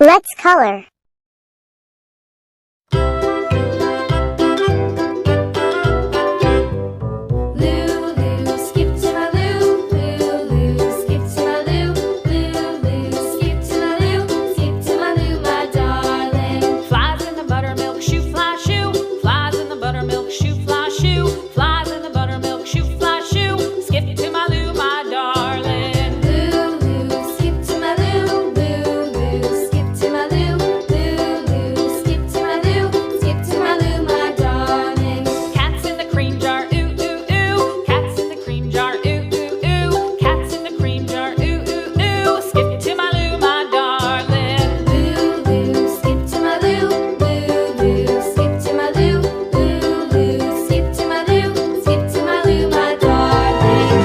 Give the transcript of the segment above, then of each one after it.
Let's color. Lulu, skip to my Lou. Lulu, skip to my Lou. Lulu, skip to my Lou. Skip to my Lou, my darling. Flies in the buttermilk shoe, fly shoe. Flies in the buttermilk shoe, fly shoe. Flies in the buttermilk shoe, fly shoe. Skip to my Lou, my darling. Lulu, skip to my Lou. Lulu, skip to my Lou. Lulu, skip to my Lou. Skip to my Lou, my darling. Cats in the cream jar, ooh ooh ooh. Cats in the cream jar, ooh ooh ooh. Cats in the cream jar, ooh ooh ooh. Skip to my Lou, my darling. Lulu, skip to my Lou. Lulu, skip to my Lou. Lulu, skip to my Lou. Skip to my Lou, my darling.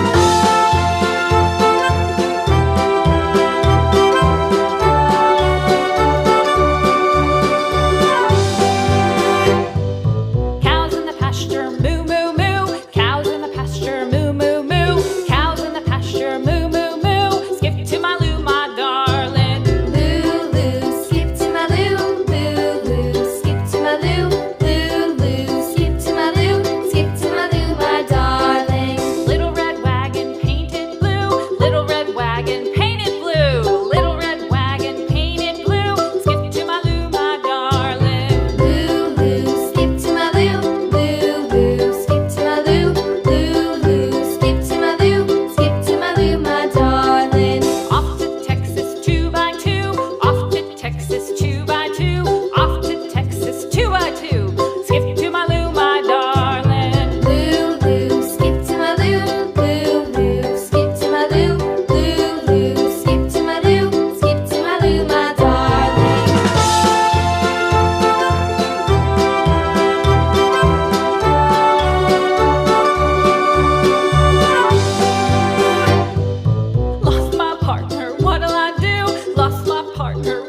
Cows in the pasture, moo moo moo. Cows in the pasture, moo moo moo. Cows in the pasture, moo moo moo. Skip to my Lou, my darling. Lulu, skip to my Lou. Lulu, skip to my Lou. Lulu, skip to my Lou. Skip to my Lou, my darling. Little red wagon painted blue. Little red wagon painted blue. Little red wagon painted blue. Skip to my Lou, my darling. Lulu, skip to my Lou. Lulu, skip to my Lou. Lulu, skip to my Lou. Skip to my Lou, my darling. Off to Texas 2x2. Off to Texas 2x2. Off to Texas 2x2. Skip to my Lou, my darling. Lulu, skip to my Lou. Lulu, skip to my Lou. Lulu, skip to my Lou. Skip to my Lou, my darling. Lost my partner, what'll I do? Lost my partner,